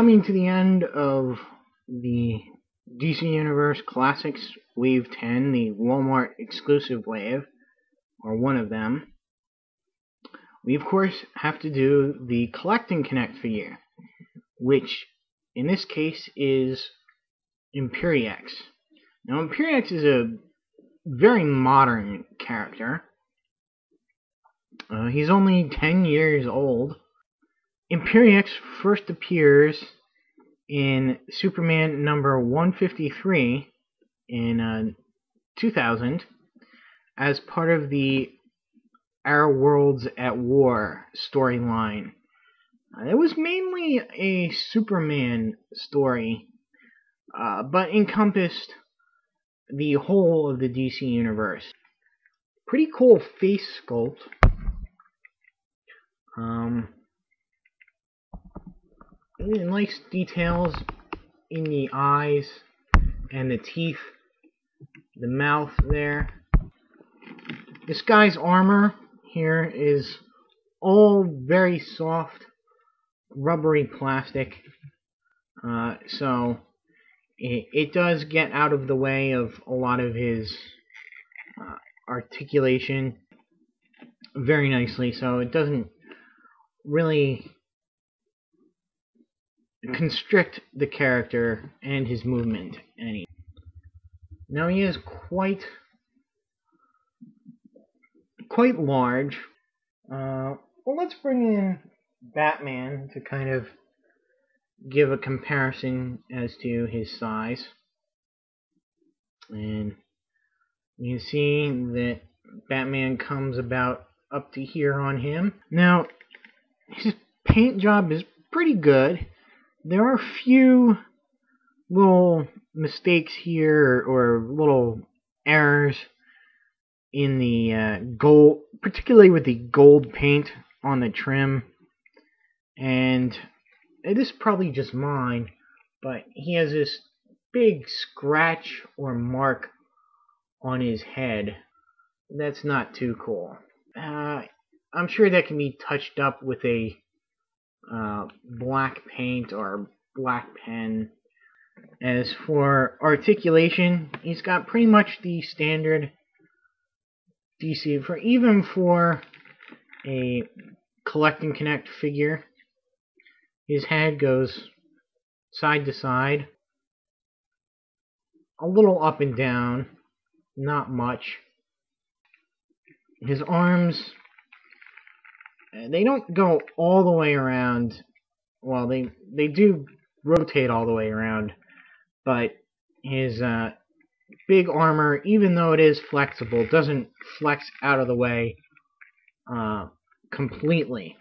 coming to the end of the DC Universe Classics Wave 10, the Walmart exclusive wave, or one of them, we of course have to do the Collect and Connect figure, which in this case is Imperiex. Now Imperiex is a very modern character. He's only 10 years old. Imperiex first appears in Superman number 153 in 2000 as part of the Our Worlds at War storyline. It was mainly a Superman story, but encompassed the whole of the DC universe. Pretty cool face sculpt. Nice details in the eyes and the teeth, the mouth there. This guy's armor here is all very soft, rubbery plastic, so it does get out of the way of a lot of his articulation very nicely, so it doesn't really constrict the character and his movement any. Now he is quite large. Well, let's bring in Batman to kind of give a comparison as to his size. And you can see that Batman comes about up to here on him. Now, his paint job is pretty good. There are a few little mistakes here or little errors in the gold, particularly with the gold paint on the trim. And this is probably just mine, but he has this big scratch or mark on his head. That's not too cool. I'm sure that can be touched up with a black paint or black pen. As for articulation, he's got pretty much the standard DC even for a Collect and Connect figure. His head goes side to side, a little up and down, not much. His arms, they don't go all the way around. Well, they do rotate all the way around, but his big armor, even though it is flexible, doesn't flex out of the way completely.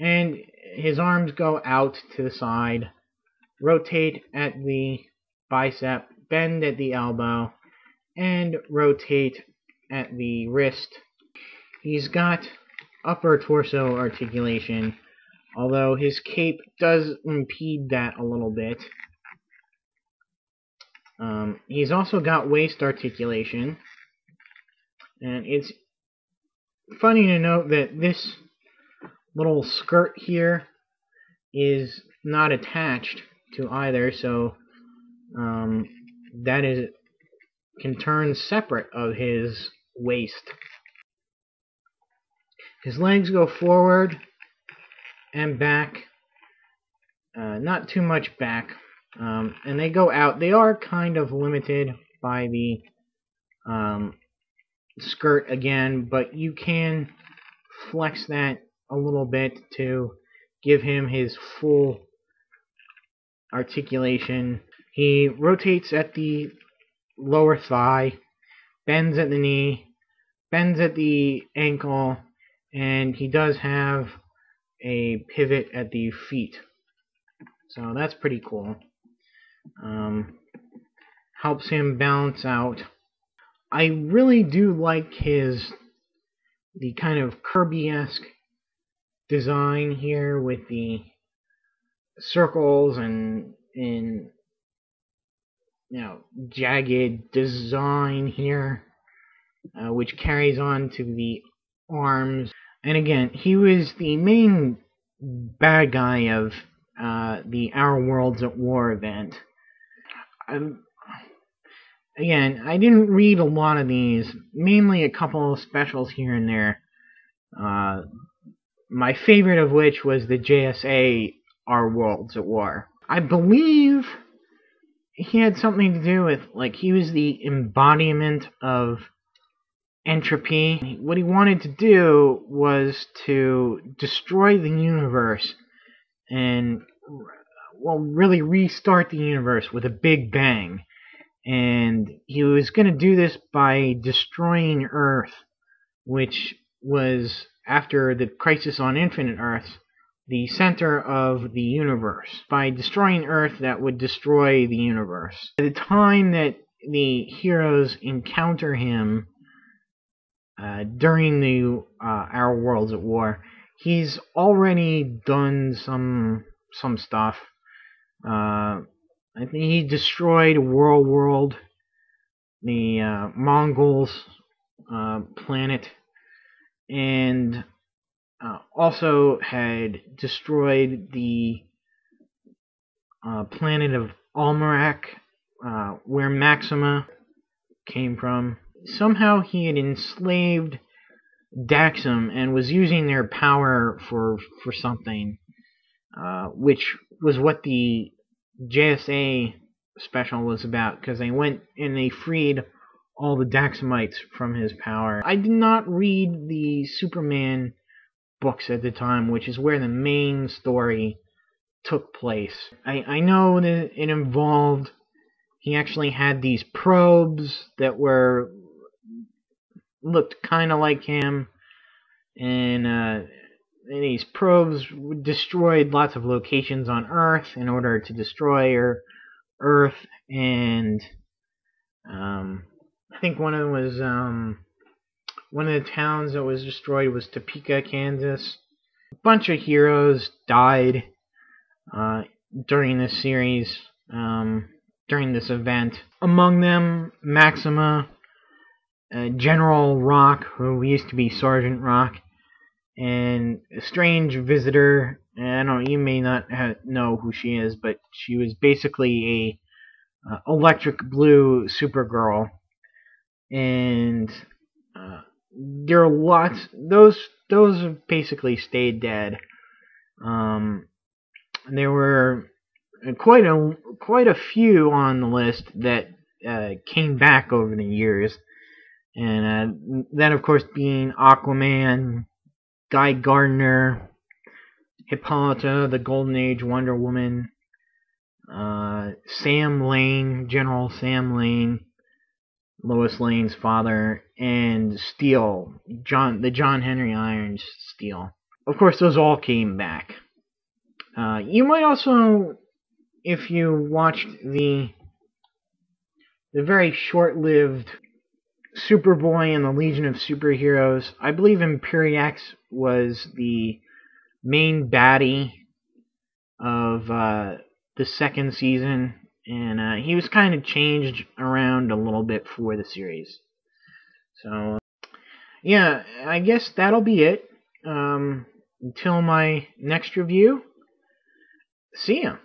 And his arms go out to the side, rotate at the bicep, bend at the elbow, and rotate at the wrist. He's got upper torso articulation, although his cape does impede that a little bit. He's also got waist articulation, and it's funny to note that this little skirt here is not attached to either, so that can turn separate of his waist. His legs go forward and back, not too much back, and they go out. They are kind of limited by the skirt again, but you can flex that a little bit to give him his full articulation. He rotates at the lower thigh, bends at the knee, bends at the ankle, and he does have a pivot at the feet. So that's pretty cool. Helps him balance out. I really do like the kind of Kirby-esque design here with the circles and jagged design here, which carries on to the arms. And again, he was the main bad guy of the Our Worlds at War event. Again, I didn't read a lot of these, mainly a couple of specials here and there. My favorite of which was the JSA Our Worlds at War. I believe he had something to do with, like, he was the embodiment of entropy. What he wanted to do was to destroy the universe and, well, really restart the universe with a big bang. And he was going to do this by destroying Earth, which was, after the Crisis on Infinite Earths, the center of the universe. By destroying Earth, that would destroy the universe. By the time that the heroes encounter him during the Our Worlds at War, he's already done some stuff. I think he destroyed World, the Mongols' planet, and also had destroyed the planet of Almerac, where Maxima came from. Somehow he had enslaved Daxam and was using their power for something, which was what the JSA special was about, because they went and they freed all the Daxamites from his power. I did not read the Superman books at the time, which is where the main story took place. I know that it involved, he actually had these probes that looked kind of like him, and these probes destroyed lots of locations on Earth in order to destroy Earth, and I think one of them was one of the towns that was destroyed was Topeka, Kansas. A bunch of heroes died during this series, during this event. Among them, Maxima, General Rock, who used to be Sergeant Rock, and a strange visitor. I don't know, you may not know who she is, but she was basically a electric blue Supergirl. And there are lots. Those have basically stayed dead. There were quite a few on the list that came back over the years, and that of course being Aquaman, Guy Gardner, Hippolyta, the Golden Age Wonder Woman, Sam Lane, General Sam Lane, Lois Lane's father, and Steel, the John Henry Irons Steel. Of course, those all came back. You might also, if you watched the very short-lived Superboy and the Legion of Superheroes, I believe Imperiex was the main baddie of the second season, and he was kind of changed around a little bit for the series. So, yeah, I guess that'll be it. Until my next review, see ya.